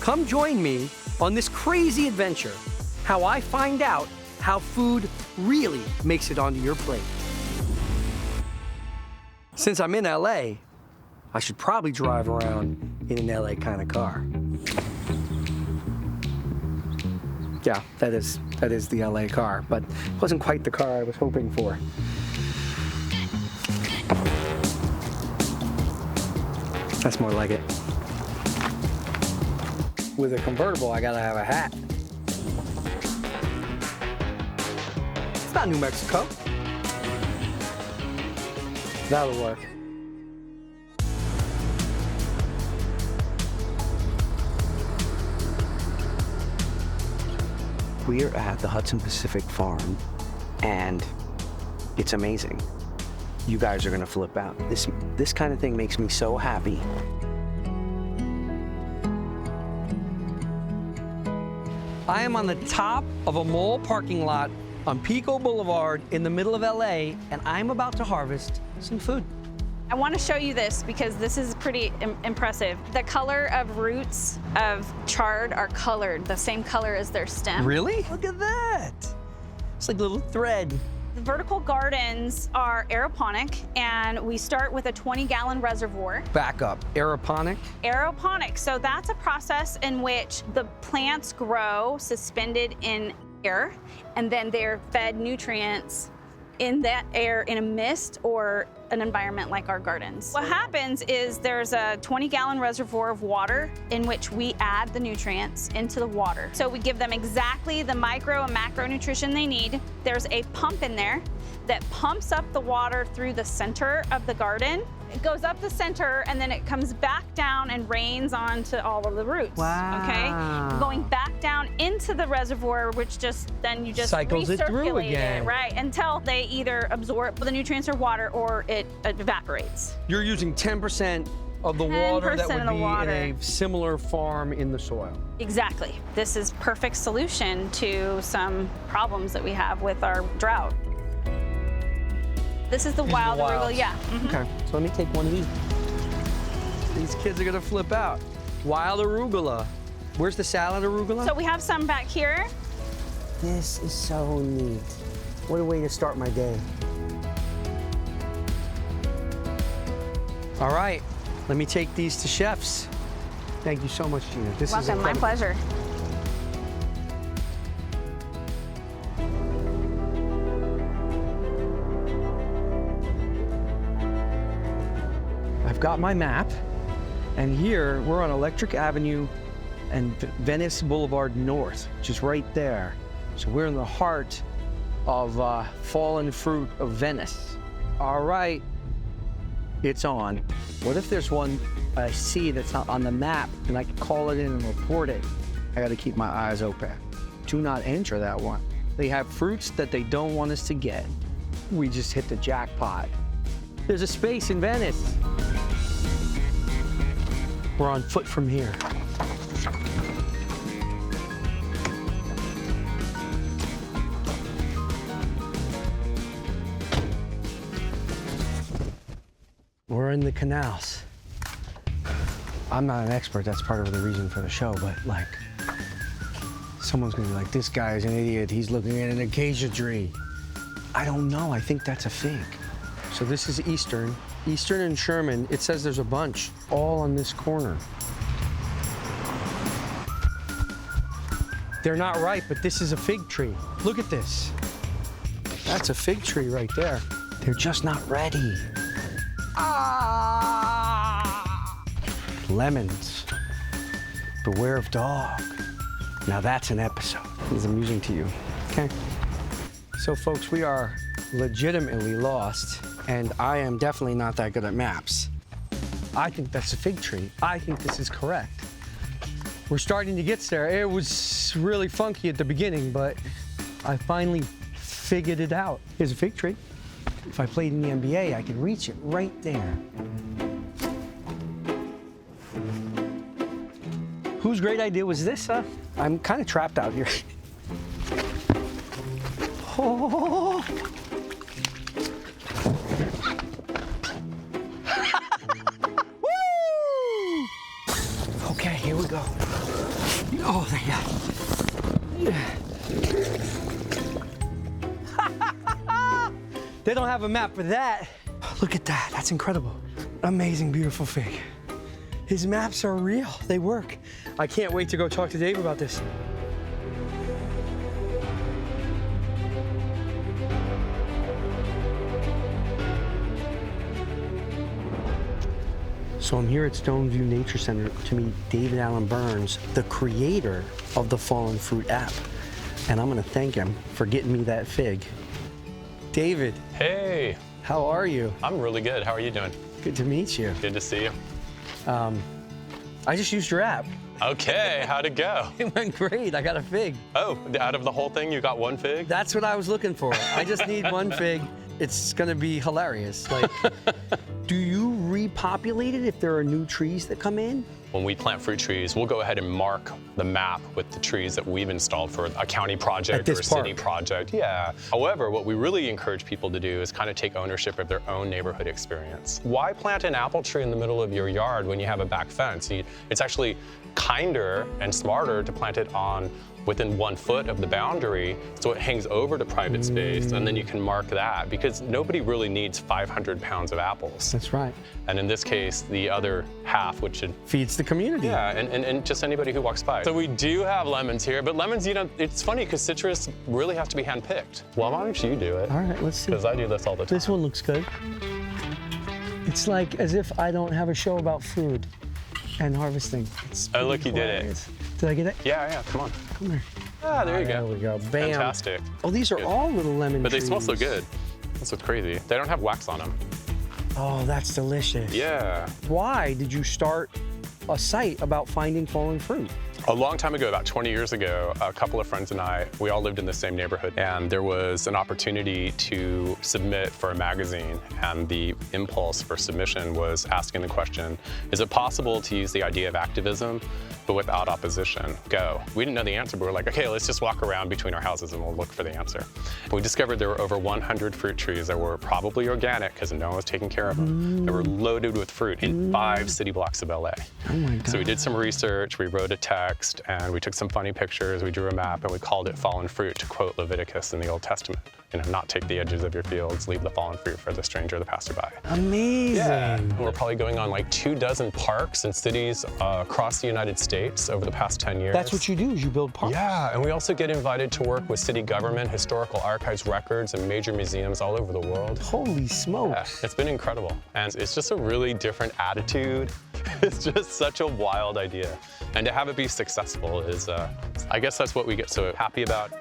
Come join me on this crazy adventure, how I find out how food really makes it onto your plate. Since I'm in LA, I should probably drive around in an LA kind of car. Yeah, that is the LA car, but it wasn't quite the car I was hoping for. That's more like it. With a convertible, I gotta have a hat. It's not New Mexico. That'll work. We're at the Hudson Pacific Farm, and it's amazing. You guys are gonna flip out. This kind of thing makes me so happy. I am on the top of a mall parking lot on Pico Boulevard in the middle of LA, and I'm about to harvest some food. I want to show you this because this is pretty impressive. The color of roots of chard are colored the same color as their stem. Really? Look at that. It's like a little thread. The vertical gardens are aeroponic, and we start with a 20-gallon reservoir. Back up. Aeroponic? Aeroponic, so that's a process in which the plants grow suspended in air, and then they're fed nutrients in that air in a mist or an environment like our gardens. What happens is there's a 20-gallon reservoir of water in which we add the nutrients into the water. So we give them exactly the micro and macro nutrition they need. There's a pump in there that pumps up the water through the center of the garden. It goes up the center, and then it comes back down and rains onto all of the roots. Wow. Okay? Going back down into the reservoir, which then you just cycles it through recirculate again. it, right? Until they either absorb the nutrients or water, or it evaporates. You're using 10% of the water that 10% would of the be water. in a similar farm in the soil. Exactly. This is perfect solution to some problems that we have with our drought. This is the wild arugula, yeah. Okay, so let me take one of these. These kids are gonna flip out. Wild arugula. Where's the salad arugula? So we have some back here. This is so neat. What a way to start my day. All right, let me take these to chefs. Thank you so much, Gina. This is Welcome, my incredible. pleasure. I've got my map, and here we're on Electric Avenue and Venice Boulevard North, which is right there. So we're in the heart of fallen fruit of Venice. All right, it's on. What if there's one I see that's not on the map, and I can call it in and report it? I gotta keep my eyes open. Do not enter that one. They have fruits that they don't want us to get. We just hit the jackpot. There's a space in Venice. We're on foot from here. We're in the canals. I'm not an expert, that's part of the reason for the show, but like, someone's gonna be like, this guy's an idiot, he's looking at an acacia tree. I don't know, I think that's a fig. So this is Eastern and Sherman. It says there's a bunch, all on this corner. They're not ripe, but this is a fig tree. Look at this. That's a fig tree right there. They're just not ready. Ah! Lemons. Beware of dog. Now that's an episode. It's amusing to you, okay? So folks, we are legitimately lost, and I am definitely not that good at maps. I think that's a fig tree. I think this is correct. We're starting to get there. It was really funky at the beginning, but I finally figured it out. Here's a fig tree. If I played in the NBA, I could reach it right there. Whose great idea was this, huh? I'm kind of trapped out here. Oh. Woo! Okay, here we go. Oh, thank God. They don't have a map for that. Look at that. That's incredible. Amazing, beautiful fig. His maps are real. They work. I can't wait to go talk to Dave about this. So I'm here at Stoneview Nature Center to meet David Allen Burns, the creator of the Fallen Fruit app. And I'm gonna thank him for getting me that fig. David. Hey. How are you? I'm really good. How are you doing? Good to meet you. Good to see you. I just used your app. Okay, how'd it go? It went great. I got a fig. Oh, out of the whole thing, you got one fig? That's what I was looking for. I just need one fig. It's gonna be hilarious. Like, do you repopulate it if there are new trees that come in? When we plant fruit trees, we'll go ahead and mark the map with the trees that we've installed for a county project or a city project. Yeah. However, what we really encourage people to do is kind of take ownership of their own neighborhood experience. Why plant an apple tree in the middle of your yard when you have a back fence? It's actually kinder and smarter to plant it within 1 foot of the boundary, so it hangs over to private space, and then you can mark that, because nobody really needs 500 pounds of apples. That's right. And in this case, the other half, which should feeds the community. Yeah, and just anybody who walks by. So we do have lemons here, but lemons, it's funny because citrus really have to be hand-picked. Well, why don't you do it? All right, let's see. Because I do this all the time. This one looks good. It's like as if I don't have a show about food and harvesting. Oh, look, you did it. Did I get it? Yeah, come on. Come here. Ah, there you go. There we go, bam. Fantastic. Oh, these are all little lemon But they trees. smell so good. That's what's crazy. They don't have wax on them. Oh, that's delicious. Yeah. Why did you start a site about finding fallen fruit? A long time ago, about 20 years ago, a couple of friends and I, we all lived in the same neighborhood, and there was an opportunity to submit for a magazine, and the impulse for submission was asking the question, is it possible to use the idea of activism, but without opposition? Go. We didn't know the answer, but we were like, okay, let's just walk around between our houses and we'll look for the answer. And we discovered there were over 100 fruit trees that were probably organic, because no one was taking care of them. They were loaded with fruit in 5 city blocks of LA. Oh my God. So we did some research, we wrote a text, and we took some funny pictures, we drew a map, and we called it Fallen Fruit, to quote Leviticus in the Old Testament. Not take the edges of your fields, leave the fallen fruit for the stranger or the passerby. Amazing. Yeah. And we're probably going on like 24 parks and cities across the United States over the past 10 years. That's what you do, is you build parks. Yeah, and we also get invited to work with city government, historical archives, records, and major museums all over the world. Holy smokes. Yeah, it's been incredible. And it's just a really different attitude. It's just such a wild idea. And to have it be successful is, I guess that's what we get so happy about.